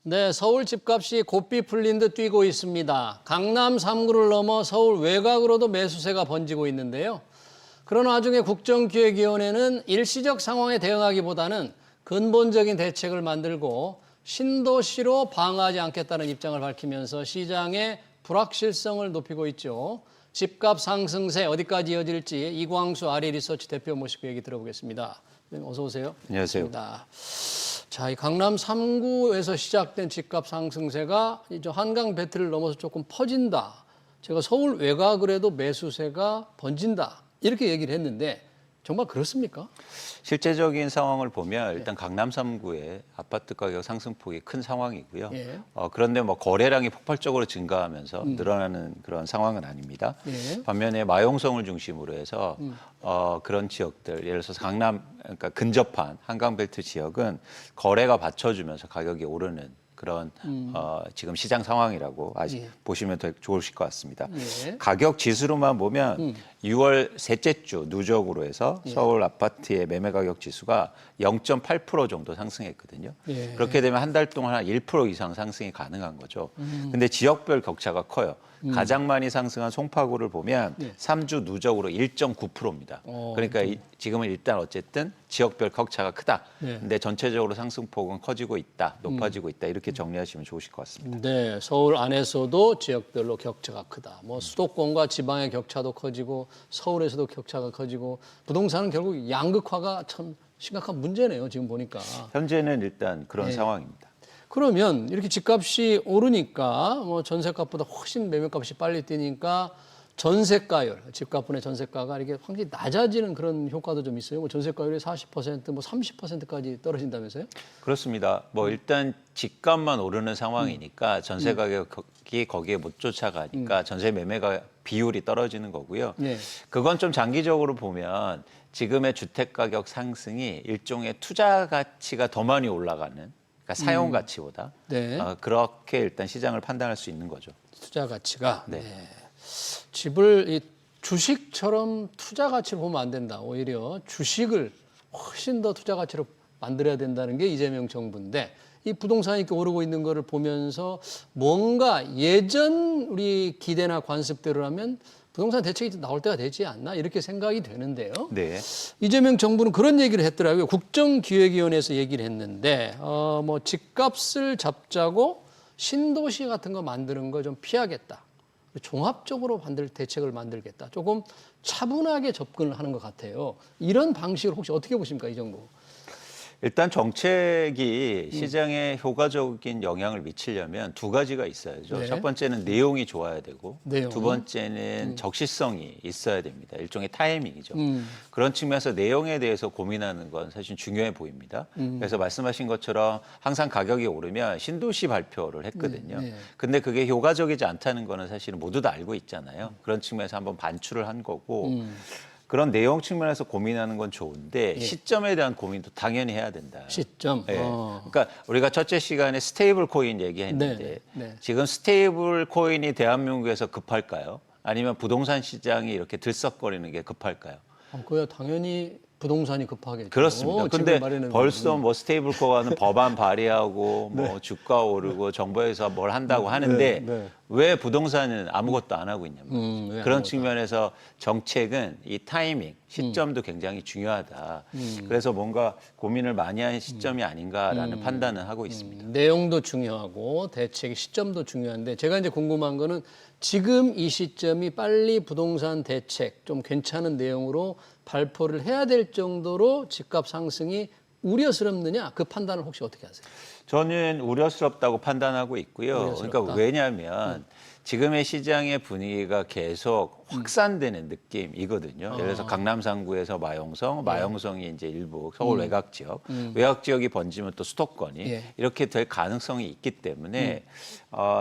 네, 서울 집값이 고삐 풀린 듯 뛰고 있습니다. 강남 3구를 넘어 서울 외곽으로도 매수세가 번지고 있는데요. 그러나 나중에 국정기획위원회는 일시적 상황에 대응하기보다는 근본적인 대책을 만들고 신도시로 방어하지 않겠다는 입장을 밝히면서 시장의 불확실성을 높이고 있죠. 집값 상승세 어디까지 이어질지 이광수 아리리서치 대표 모시고 얘기 들어보겠습니다. 어서 오세요. 안녕하세요. 반갑습니다. 자, 이 강남 3구에서 시작된 집값 상승세가 이제 한강 배틀을 넘어서 조금 퍼진다. 제가 서울 외곽을 해도 매수세가 번진다. 이렇게 얘기를 했는데 정말 그렇습니까? 실제적인 상황을 보면 일단 강남 3구의 아파트 가격 상승폭이 큰 상황이고요. 예. 그런데 뭐 거래량이 폭발적으로 증가하면서 늘어나는 그런 상황은 아닙니다. 예. 반면에 마용성을 중심으로 해서 그런 지역들, 예를 들어서 강남 그러니까 근접한 한강벨트 지역은 거래가 받쳐주면서 가격이 오르는 그런 지금 시장 상황이라고 보시면 더 좋으실 것 같습니다. 예. 가격 지수로만 보면 6월 셋째 주 누적으로 해서 서울 아파트의 매매 가격 지수가 0.8% 정도 상승했거든요. 예. 그렇게 되면 한 달 동안 한 1% 이상 상승이 가능한 거죠. 근데 지역별 격차가 커요. 가장 많이 상승한 송파구를 보면 3주 누적으로 1.9%입니다. 그러니까 지금은 일단 어쨌든 지역별 격차가 크다. 근데 전체적으로 상승폭은 커지고 있다, 높아지고 있다 이렇게 정리하시면 좋으실 것 같습니다. 네, 서울 안에서도 지역별로 격차가 크다. 뭐 수도권과 지방의 격차도 커지고 서울에서도 격차가 커지고 부동산은 결국 양극화가 참 심각한 문제네요. 지금 보니까. 현재는 일단 그런 상황입니다. 그러면 이렇게 집값이 오르니까 뭐 전세값보다 훨씬 매매값이 빨리 뛰니까 전세가율, 집값분의 전세가가 이렇게 확실히 낮아지는 그런 효과도 좀 있어요. 뭐 전세가율이 40%, 뭐 30%까지 떨어진다면서요? 그렇습니다. 뭐 일단 집값만 오르는 상황이니까 전세 가격이 거기에 못 쫓아가니까 전세 매매가 비율이 떨어지는 거고요. 네. 그건 좀 장기적으로 보면 지금의 주택 가격 상승이 일종의 투자 가치가 더 많이 올라가는, 그러니까 사용 가치보다 네. 그렇게 일단 시장을 판단할 수 있는 거죠. 투자 가치가. 네. 네. 집을 이 주식처럼 투자 가치로 보면 안 된다. 오히려 주식을 훨씬 더 투자 가치로 만들어야 된다는 게 이재명 정부인데 이 부동산이 이렇게 오르고 있는 거를 보면서 뭔가 예전 우리 기대나 관습대로라면 부동산 대책이 나올 때가 되지 않나 이렇게 생각이 되는데요. 네. 이재명 정부는 그런 얘기를 했더라고요. 국정기획위원회에서 얘기를 했는데 뭐 집값을 잡자고 신도시 같은 거 만드는 거 좀 피하겠다. 종합적으로 대책을 만들겠다. 조금 차분하게 접근을 하는 것 같아요. 이런 방식을 혹시 어떻게 보십니까, 이 정부? 일단 정책이 시장에 효과적인 영향을 미치려면 두 가지가 있어야죠. 네. 첫 번째는 내용이 좋아야 되고 내용. 두 번째는 적시성이 있어야 됩니다. 일종의 타이밍이죠. 그런 측면에서 내용에 대해서 고민하는 건 사실 중요해 보입니다. 그래서 말씀하신 것처럼 항상 가격이 오르면 신도시 발표를 했거든요. 근데 그게 효과적이지 않다는 거는 사실은 모두 다 알고 있잖아요. 그런 측면에서 한번 반출을 한 거고 그런 내용 측면에서 고민하는 건 좋은데 시점에 대한 고민도 당연히 해야 된다. 시점. 네. 그러니까 우리가 첫째 시간에 스테이블 코인 얘기했는데 네. 지금 스테이블 코인이 대한민국에서 급할까요? 아니면 부동산 시장이 이렇게 들썩거리는 게 급할까요? 그야 당연히 부동산이 급하겠죠. 그렇습니다. 근데 벌써 뭐 스테이블 코인은 법안 발의하고 뭐 주가 오르고 정부에서 뭘 한다고 하는데 왜 부동산은 아무것도 안 하고 있냐면 그런 측면에서 정책은 이 타이밍, 시점도 굉장히 중요하다. 그래서 뭔가 고민을 많이 한 시점이 아닌가라는 판단은 하고 있습니다. 내용도 중요하고 대책의 시점도 중요한데 제가 이제 궁금한 거는 지금 이 시점이 빨리 부동산 대책 좀 괜찮은 내용으로 발표를 해야 될 정도로 집값 상승이 우려스럽느냐 그 판단을 혹시 어떻게 하세요? 저는 우려스럽다고 판단하고 있고요. 우려스럽다. 그러니까 왜냐하면 지금의 시장의 분위기가 계속 확산되는 느낌이거든요. 예를 들어서 강남 3구에서 마용성이 이제 일부 서울 외곽 지역, 외곽 지역이 번지면 또 수도권이 이렇게 될 가능성이 있기 때문에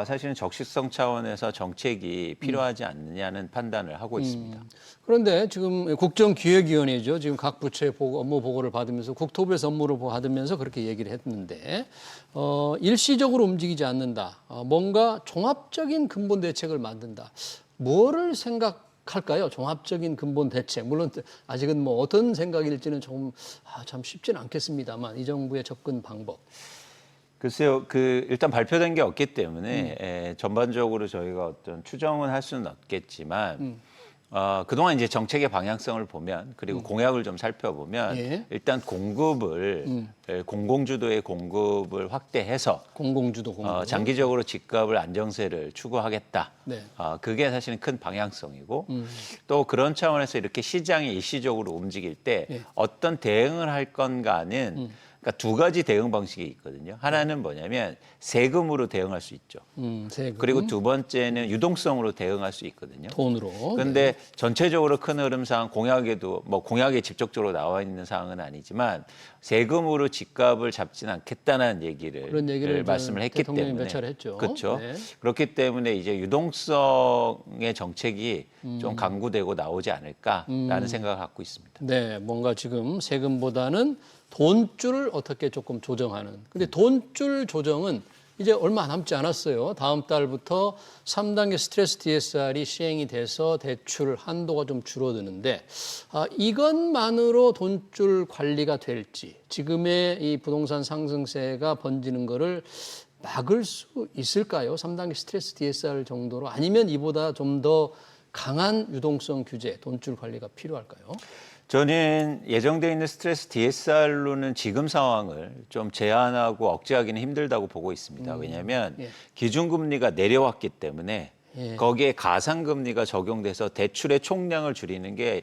사실은 적시성 차원에서 정책이 필요하지 않느냐는 판단을 하고 있습니다. 그런데 지금 국정기획위원회죠. 지금 각 부처의 업무 보고를 받으면서 국토부에서 업무를 받으면서 그렇게 얘기를 했는데 일시적으로 움직이지 않는다. 뭔가 종합적인 근본 대책을 만든다. 뭐를 생각할까요? 종합적인 근본 대책. 물론 아직은 뭐 어떤 생각일지는 조금 참 쉽지는 않겠습니다만 이 정부의 접근 방법. 글쎄요, 일단 발표된 게 없기 때문에 전반적으로 저희가 어떤 추정은 할 수는 없겠지만 그동안 이제 정책의 방향성을 보면 그리고 공약을 좀 살펴보면 예. 일단 공급을 공공주도의 공급을 확대해서 공공주도 공급. 장기적으로 집값을 안정세를 추구하겠다. 네. 그게 사실은 큰 방향성이고 또 그런 차원에서 이렇게 시장이 일시적으로 움직일 때 예. 어떤 대응을 할 건가는 그러니까 두 가지 대응 방식이 있거든요. 하나는 뭐냐면 세금으로 대응할 수 있죠. 세금. 그리고 두 번째는 유동성으로 대응할 수 있거든요. 돈으로. 그런데 전체적으로 큰 흐름상 공약에도 뭐 공약에 직접적으로 나와 있는 사항은 아니지만 세금으로 집값을 잡지는 않겠다는 그런 얘기를 말씀을 했기 대통령이 때문에 몇 차례 했죠. 그렇죠. 네. 그렇기 때문에 이제 유동성의 정책이 좀 강구되고 나오지 않을까라는 생각을 갖고 있습니다. 네, 뭔가 지금 세금보다는 돈줄을 어떻게 조금 조정하는. 근데 돈줄 조정은 이제 얼마 남지 않았어요. 다음 달부터 3단계 스트레스 DSR이 시행이 돼서 대출 한도가 좀 줄어드는데 이것만으로 돈줄 관리가 될지 지금의 이 부동산 상승세가 번지는 거를 막을 수 있을까요? 3단계 스트레스 DSR 정도로 아니면 이보다 좀 더 강한 유동성 규제, 돈줄 관리가 필요할까요? 저는 예정돼 있는 스트레스 DSR로는 지금 상황을 좀 제한하고 억제하기는 힘들다고 보고 있습니다. 왜냐하면 예. 기준금리가 내려왔기 때문에 예. 거기에 가상금리가 적용돼서 대출의 총량을 줄이는 게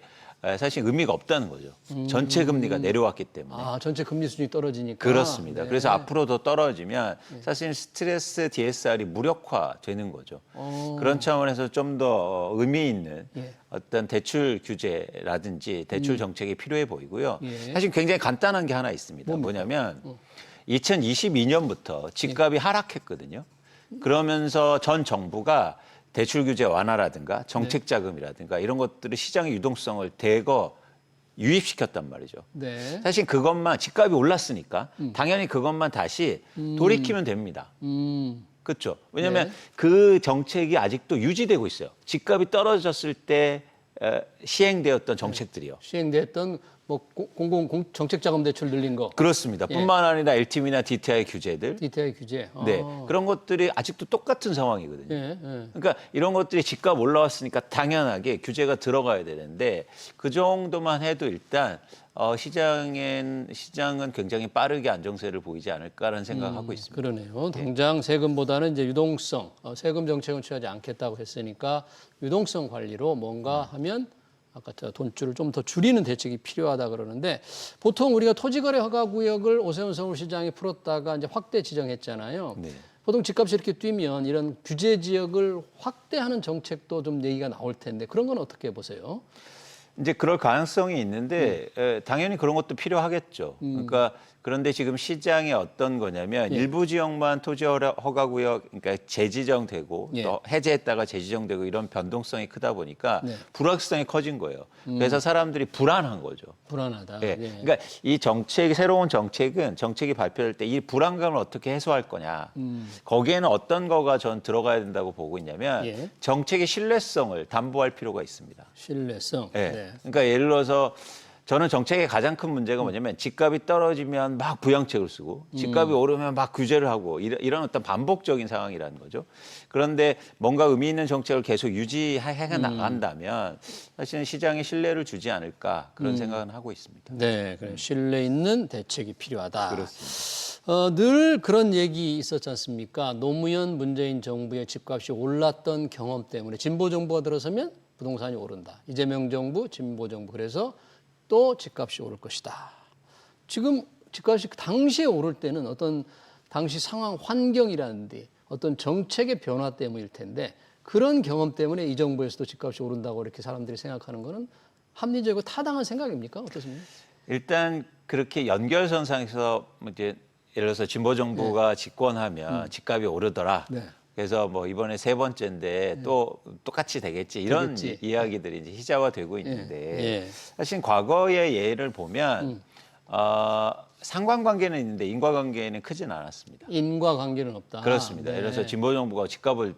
사실 의미가 없다는 거죠. 전체 금리가 내려왔기 때문에. 전체 금리 수준이 떨어지니까. 그렇습니다. 네. 그래서 앞으로 더 떨어지면 사실 스트레스 DSR이 무력화되는 거죠. 그런 차원에서 좀 더 의미 있는 예. 어떤 대출 규제라든지 대출 정책이 필요해 보이고요. 예. 사실 굉장히 간단한 게 하나 있습니다. 뭐냐면 2022년부터 집값이 하락했거든요. 그러면서 전 정부가 대출 규제 완화라든가 정책 자금이라든가 이런 것들을 시장의 유동성을 대거 유입시켰단 말이죠. 네. 사실 그것만 집값이 올랐으니까 당연히 그것만 다시 돌이키면 됩니다. 그렇죠. 왜냐하면 네. 그 정책이 아직도 유지되고 있어요. 집값이 떨어졌을 때 시행되었던 정책들이요. 시행됐던 뭐 정책자금 대출 늘린 거, 그렇습니다. 예. 뿐만 아니라 LTV나 DTI 규제들. DTI 규제. 네. 그런 것들이 아직도 똑같은 상황이거든요. 예, 예. 그러니까 이런 것들이 집값 올라왔으니까 당연하게 규제가 들어가야 되는데 그 정도만 해도 일단 시장은 굉장히 빠르게 안정세를 보이지 않을까라는 생각을 하고 있습니다. 그러네요. 당장 세금보다는 이제 유동성, 세금 정책은 취하지 않겠다고 했으니까 유동성 관리로 뭔가 하면 아까 돈줄을 좀 더 줄이는 대책이 필요하다 그러는데 보통 우리가 토지거래 허가구역을 오세훈 서울시장이 풀었다가 이제 확대 지정했잖아요. 네. 보통 집값이 이렇게 뛰면 이런 규제 지역을 확대하는 정책도 좀 얘기가 나올 텐데 그런 건 어떻게 보세요? 이제 그럴 가능성이 있는데 당연히 그런 것도 필요하겠죠. 그러니까 그런데 지금 시장이 어떤 거냐면 일부 지역만 토지 허가구역 그러니까 재지정되고 예. 또 해제했다가 재지정되고 이런 변동성이 크다 보니까 네. 불확실성이 커진 거예요. 그래서 사람들이 불안한 거죠. 불안하다. 예. 그러니까 이 새로운 정책이 발표될 때 이 불안감을 어떻게 해소할 거냐. 거기에는 어떤 거가 전 들어가야 된다고 보고 있냐면 예. 정책의 신뢰성을 담보할 필요가 있습니다. 신뢰성. 예. 네. 그러니까 예를 들어서 저는 정책의 가장 큰 문제가 뭐냐면 집값이 떨어지면 막 부양책을 쓰고 집값이 오르면 막 규제를 하고 이런 어떤 반복적인 상황이라는 거죠. 그런데 뭔가 의미 있는 정책을 계속 유지해 나간다면 사실은 시장에 신뢰를 주지 않을까 그런 생각은 하고 있습니다. 네, 그래 신뢰 있는 대책이 필요하다. 그렇습니다. 늘 그런 얘기 있었지 않습니까? 노무현 문재인 정부의 집값이 올랐던 경험 때문에 진보 정부가 들어서면 부동산이 오른다. 이재명 정부, 진보 정부 그래서 또 집값이 오를 것이다. 지금 집값이 당시에 오를 때는 어떤 당시 상황 환경이라는데 어떤 정책의 변화 때문일 텐데 그런 경험 때문에 이 정부에서도 집값이 오른다고 이렇게 사람들이 생각하는 거는 합리적이고 타당한 생각입니까? 어떻습니까? 일단 그렇게 연결선상에서 이제 예를 들어서 진보 정부가 집권하면 집값이 오르더라. 네. 그래서 뭐 이번에 세 번째인데 또 똑같이 되겠지 이런 되겠지. 이야기들이 이제 희자화되고 있는데 예. 사실 과거의 예를 보면 상관관계는 있는데 인과관계는 크진 않았습니다. 인과관계는 없다. 그렇습니다. 네. 예를 들어서 진보 정부가 집값을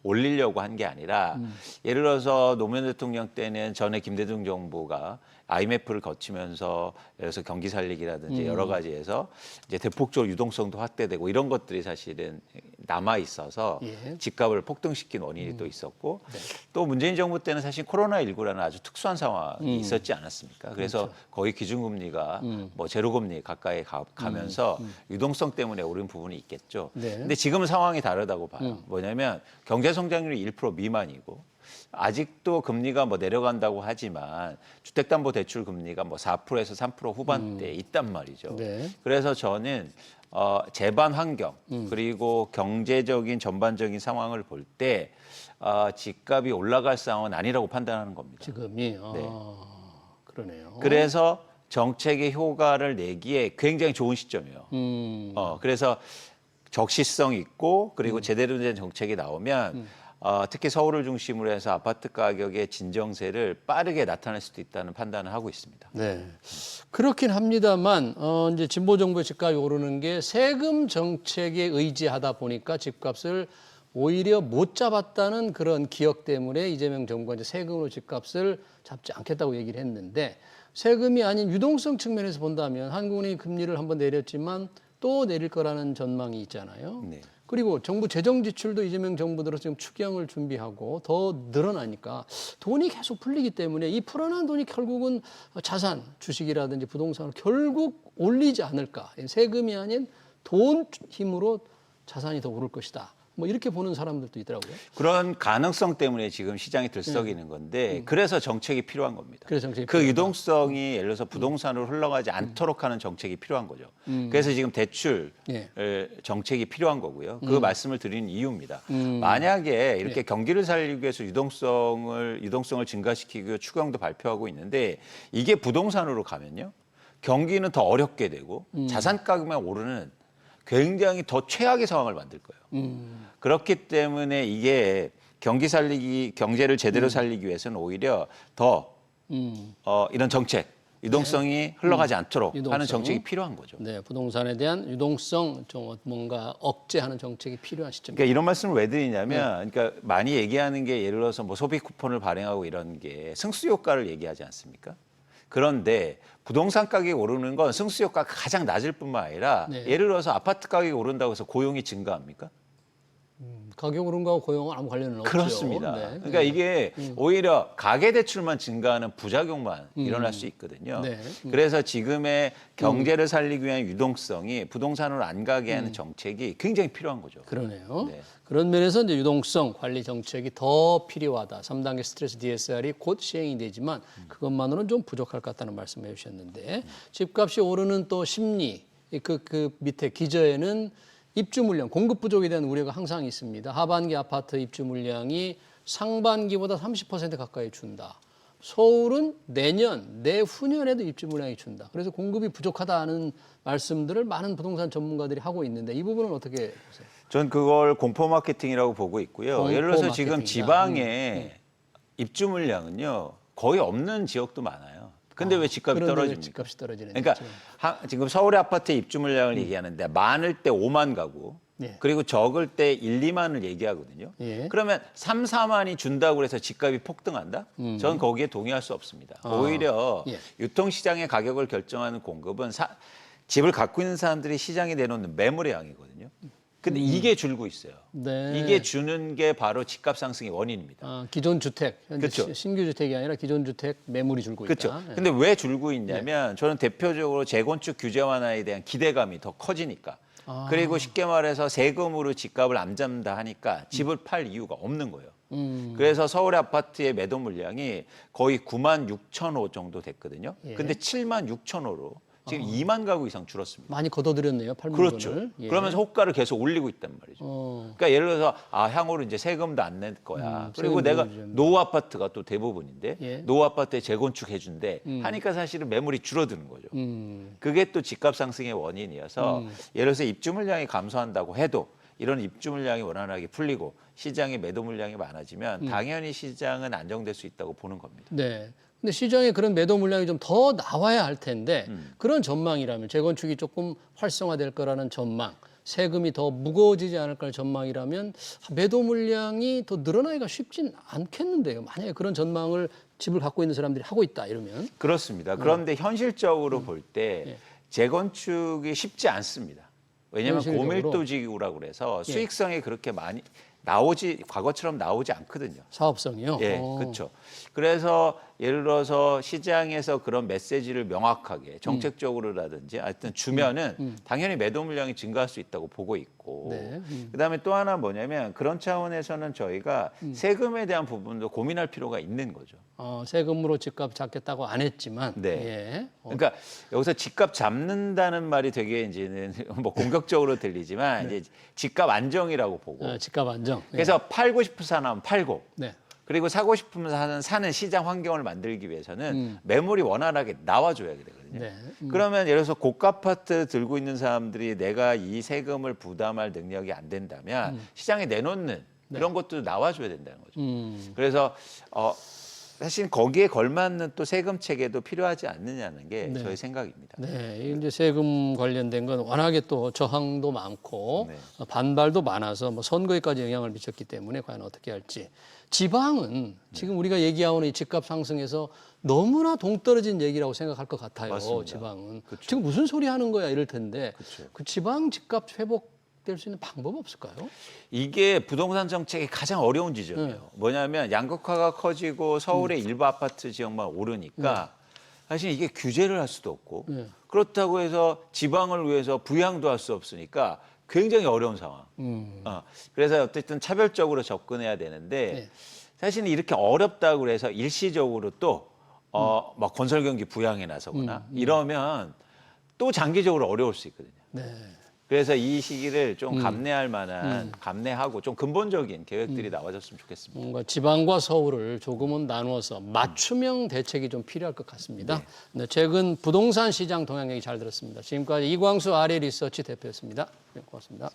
올리려고 한 게 아니라 예를 들어서 노무현 대통령 때는 전에 김대중 정부가 IMF를 거치면서 예를 들어서 경기 살리기라든지 여러 가지에서 이제 대폭적으로 유동성도 확대되고 이런 것들이 사실은 남아 있어서 예. 집값을 폭등시킨 원인이 또 있었고 또 문재인 정부 때는 사실 코로나19라는 아주 특수한 상황이 있었지 않았습니까? 그래서 거의 기준금리가 뭐 제로금리 가까이 가면서 유동성 때문에 오른 부분이 있겠죠. 네. 근데 지금은 상황이 다르다고 봐요. 뭐냐면 경제 성장률이 1% 미만이고 아직도 금리가 뭐 내려간다고 하지만 주택담보대출 금리가 뭐 4%에서 3% 후반대에 있단 말이죠. 네. 그래서 저는 재반 환경 그리고 경제적인 전반적인 상황을 볼 때 집값이 올라갈 상황은 아니라고 판단하는 겁니다. 지금이 그러네요. 그래서 정책의 효과를 내기에 굉장히 좋은 시점이에요. 그래서 적시성 있고 그리고 제대로 된 정책이 나오면 특히 서울을 중심으로 해서 아파트 가격의 진정세를 빠르게 나타낼 수도 있다는 판단을 하고 있습니다. 네. 그렇긴 합니다만 이제 진보 정부의 집값이 오르는 게 세금 정책에 의지하다 보니까 집값을 오히려 못 잡았다는 그런 기억 때문에 이재명 정부가 이제 세금으로 집값을 잡지 않겠다고 얘기를 했는데 세금이 아닌 유동성 측면에서 본다면 한국은행이 금리를 한번 내렸지만 또 내릴 거라는 전망이 있잖아요. 네. 그리고 정부 재정 지출도 이재명 정부 들어서 지금 추경을 준비하고 더 늘어나니까 돈이 계속 풀리기 때문에 이 풀어난 돈이 결국은 자산, 주식이라든지 부동산을 결국 올리지 않을까. 세금이 아닌 돈 힘으로 자산이 더 오를 것이다. 뭐 이렇게 보는 사람들도 있더라고요. 그런 가능성 때문에 지금 시장이 들썩이는 건데 그래서 정책이 필요한 겁니다. 그래서 정책이 그 유동성이 예를 들어서 부동산으로 흘러가지 않도록 하는 정책이 필요한 거죠. 그래서 지금 대출 예. 정책이 필요한 거고요. 그 말씀을 드리는 이유입니다. 만약에 이렇게 경기를 살리기 위해서 유동성을 증가시키기 위해 추경도 발표하고 있는데 이게 부동산으로 가면요. 경기는 더 어렵게 되고 자산 가격만 오르는 굉장히 더 최악의 상황을 만들 거예요. 그렇기 때문에 이게 경제를 제대로 살리기 위해서는 오히려 더 이런 정책, 유동성이 흘러가지 않도록 유동성. 하는 정책이 필요한 거죠. 네, 부동산에 대한 유동성 좀 뭔가 억제하는 정책이 필요한 시점입니다. 그러니까 이런 말씀을 왜 드리냐면, 그러니까 많이 얘기하는 게 예를 들어서 뭐 소비 쿠폰을 발행하고 이런 게 승수 효과를 얘기하지 않습니까? 그런데 부동산 가격이 오르는 건 승수 효과가 가장 낮을 뿐만 아니라 네. 예를 들어서 아파트 가격이 오른다고 해서 고용이 증가합니까? 가격 오른 거하고 고용은 아무 관련은 없죠. 그렇습니다. 네. 그러니까 이게 오히려 가계 대출만 증가하는 부작용만 일어날 수 있거든요. 네. 그래서 지금의 경제를 살리기 위한 유동성이 부동산으로 안 가게 하는 정책이 굉장히 필요한 거죠. 그러네요. 네. 그런 면에서 이제 유동성 관리 정책이 더 필요하다. 3단계 스트레스 DSR이 곧 시행이 되지만 그것만으로는 좀 부족할 것 같다는 말씀을 해주셨는데 집값이 오르는 또 심리 그 밑에 기저에는 입주 물량, 공급 부족에 대한 우려가 항상 있습니다. 하반기 아파트 입주 물량이 상반기보다 30% 가까이 준다. 서울은 내후년에도 입주 물량이 준다. 그래서 공급이 부족하다는 말씀들을 많은 부동산 전문가들이 하고 있는데 이 부분은 어떻게 보세요? 전 그걸 공포 마케팅이라고 보고 있고요. 공포 예를 들어서 지금 마케팅이다. 지방에 입주 물량은요 거의 없는 지역도 많아요. 근데 왜 집값이 그런데 왜 떨어집니까? 집값이 떨어지는 그러니까 지금 서울의 아파트 입주 물량을 얘기하는데 많을 때 5만 가구, 예. 그리고 적을 때 1, 2만을 얘기하거든요. 예. 그러면 3, 4만이 준다고 해서 집값이 폭등한다? 저는 거기에 동의할 수 없습니다. 오히려 예. 유통시장의 가격을 결정하는 공급은 집을 갖고 있는 사람들이 시장에 내놓는 매물의 양이거든요. 근데 이게 줄고 있어요. 네. 이게 주는 게 바로 집값 상승의 원인입니다. 기존 주택, 현재 그렇죠. 신규 주택이 아니라 기존 주택 매물이 줄고 그렇죠. 있다. 예. 근데 왜 줄고 있냐면 저는 대표적으로 재건축 규제 완화에 대한 기대감이 더 커지니까. 그리고 쉽게 말해서 세금으로 집값을 안 잡는다 하니까 집을 팔 이유가 없는 거예요. 그래서 서울의 아파트의 매도 물량이 거의 9만 6천 호 정도 됐거든요. 예. 근데 7만 6천 호로 지금 2만 가구 이상 줄었습니다. 많이 걷어들였네요, 팔 그렇죠. 물건을. 예. 그러면서 호가를 계속 올리고 있단 말이죠. 그러니까 예를 들어서 향후로 이제 세금도 안 낼 거야. 그리고 세금 내가 내주지 노후 아파트가 또 대부분인데 예. 노후 아파트에 재건축 해준대 하니까 사실은 매물이 줄어드는 거죠. 그게 또 집값 상승의 원인이어서 예를 들어서 입주 물량이 감소한다고 해도 이런 입주 물량이 원활하게 풀리고 시장의 매도 물량이 많아지면 당연히 시장은 안정될 수 있다고 보는 겁니다. 네. 근데 시장에 그런 매도 물량이 좀 더 나와야 할 텐데 그런 전망이라면 재건축이 조금 활성화될 거라는 전망 세금이 더 무거워지지 않을까 전망이라면 매도 물량이 더 늘어나기가 쉽진 않겠는데요. 만약에 그런 전망을 집을 갖고 있는 사람들이 하고 있다 이러면. 그렇습니다. 그런데 현실적으로 볼 때 예. 재건축이 쉽지 않습니다. 왜냐하면 현실적으로? 고밀도 지구라고 그래서 예. 수익성이 그렇게 많이 과거처럼 나오지 않거든요. 사업성이요? 예, 그렇죠. 그래서 예를 들어서 시장에서 그런 메시지를 명확하게 정책적으로라든지 하여튼 주면은 당연히 매도 물량이 증가할 수 있다고 보고 있고 네. 그다음에 또 하나 뭐냐면 그런 차원에서는 저희가 세금에 대한 부분도 고민할 필요가 있는 거죠. 세금으로 집값 잡겠다고 안 했지만. 네. 예. 그러니까 여기서 집값 잡는다는 말이 되게 이제는 뭐 공격적으로 들리지만 이제 집값 안정이라고 보고 집값 안정. 예. 그래서 팔고 싶은 사람은 팔고 네. 그리고 사고 싶으면 사는 시장 환경을 만들기 위해서는 매물이 원활하게 나와줘야 되거든요. 네. 그러면 예를 들어서 고가 아파트 들고 있는 사람들이 내가 이 세금을 부담할 능력이 안 된다면 시장에 내놓는 이런 것도 나와줘야 된다는 거죠. 그래서 사실 거기에 걸맞는 또 세금 체계도 필요하지 않느냐는 게 네. 저희 생각입니다. 네, 이제 세금 관련된 건 워낙에 또 저항도 많고 네. 반발도 많아서 뭐 선거에까지 영향을 미쳤기 때문에 과연 어떻게 할지. 지방은 지금 우리가 얘기하는 이 집값 상승에서 너무나 동떨어진 얘기라고 생각할 것 같아요. 맞습니다. 지방은 그쵸. 지금 무슨 소리 하는 거야 이럴 텐데 그쵸. 그 지방 집값 회복될 수 있는 방법 없을까요? 이게 부동산 정책의 가장 어려운 지점이에요. 뭐냐면 양극화가 커지고 서울의 일부 아파트 지역만 오르니까 사실 이게 규제를 할 수도 없고 그렇다고 해서 지방을 위해서 부양도 할 수 없으니까 굉장히 어려운 상황. 그래서 어쨌든 차별적으로 접근해야 되는데 네. 사실은 이렇게 어렵다고 해서 일시적으로 또 막 건설 경기 부양에 나서거나 이러면 또 장기적으로 어려울 수 있거든요. 네. 그래서 이 시기를 좀 감내할 만한 감내하고 좀 근본적인 계획들이 나와줬으면 좋겠습니다. 뭔가 지방과 서울을 조금은 나누어서 맞춤형 대책이 좀 필요할 것 같습니다. 네, 최근 부동산 시장 동향 얘기 잘 들었습니다. 지금까지 이광수 아래 리서치 대표였습니다. 네, 고맙습니다.